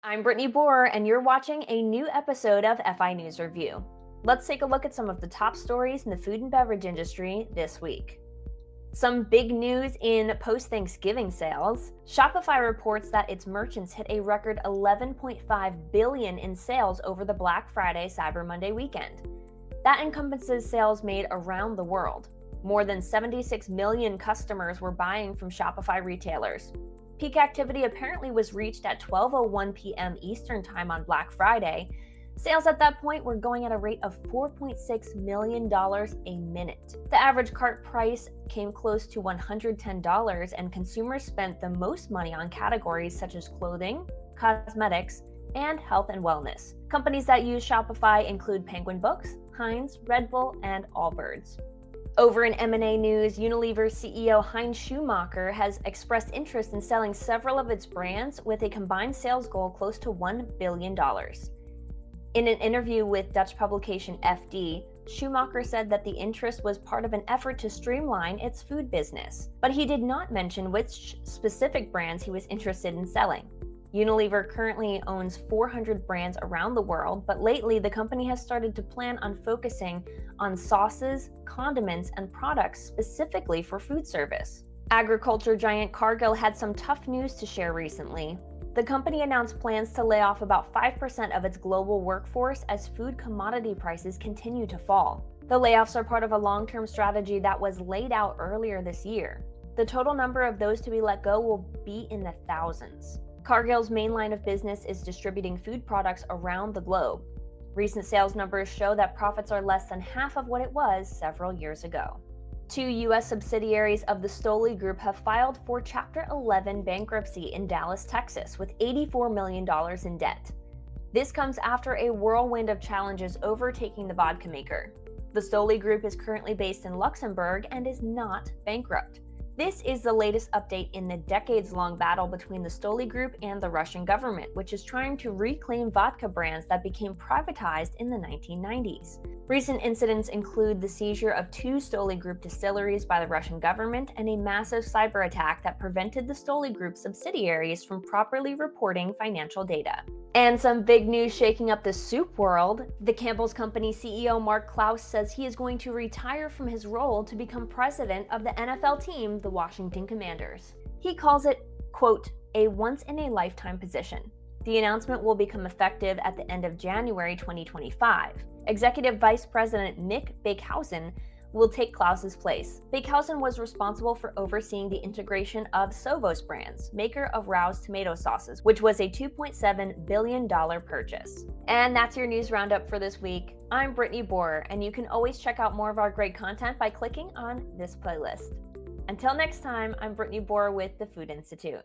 I'm 𝗏𝗏𝗄𝗏, and you're watching a new episode of FI News Review. Let's take a look at some of the top stories in the food and beverage industry this week. Some big news in post-Thanksgiving sales. Shopify reports that its merchants hit a record $11.5 billion in sales over the Black Friday Cyber Monday weekend. That encompasses sales made around the world. More than 76 million customers were buying from Shopify retailers. Peak activity apparently was reached at 12:01 p.m. Eastern Time on Black Friday. Sales at that point were going at a rate of $4.6 million a minute. The average cart price came close to $110, and consumers spent the most money on categories such as clothing, cosmetics, and health and wellness. Companies that use Shopify include Penguin Books, Heinz, Red Bull, and Allbirds. Over in M&A news, Unilever CEO Hein Schumacher has expressed interest in selling several of its brands with a combined sales goal close to $1 billion. In an interview with Dutch publication FD, Schumacher said that the interest was part of an effort to streamline its food business, but he did not mention which specific brands he was interested in selling. Unilever currently owns 400 brands around the world, but lately the company has started to plan on focusing on sauces, condiments, and products specifically for food service. Agriculture giant Cargill had some tough news to share recently. The company announced plans to lay off about 5% of its global workforce as food commodity prices continue to fall. The layoffs are part of a long-term strategy that was laid out earlier this year. The total number of those to be let go will be in the thousands. Cargill's main line of business is distributing food products around the globe. Recent sales numbers show that profits are less than half of what it was several years ago. Two U.S. subsidiaries of the Stoli Group have filed for Chapter 11 bankruptcy in Dallas, Texas, with $84 million in debt. This comes after a whirlwind of challenges overtaking the vodka maker. The Stoli Group is currently based in Luxembourg and is not bankrupt. This is the latest update in the decades-long battle between the Stoli Group and the Russian government, which is trying to reclaim vodka brands that became privatized in the 1990s. Recent incidents include the seizure of two Stoli Group distilleries by the Russian government and a massive cyber attack that prevented the Stoli Group subsidiaries from properly reporting financial data. And some big news shaking up the soup world. The Campbell's company CEO Mark Clouse says he is going to retire from his role to become president of the NFL team, the Washington Commanders. He calls it, quote, a once-in-a-lifetime position. The announcement will become effective at the end of January 2025. Executive Vice President 𝗏𝗶𝗱𝗏 will take Clouse's place. 𝗏𝗏𝗏𝗏 was responsible for overseeing the integration of Sovos Brands, maker of Rao's tomato sauces, which was a $2.7 billion purchase. And that's your news roundup for this week. I'm 𝗏𝗏𝗏𝗏, and you can always check out more of our great content by clicking on this playlist. Until next time, I'm 𝗏𝗏𝗏𝗏𝗏 with the Food Institute.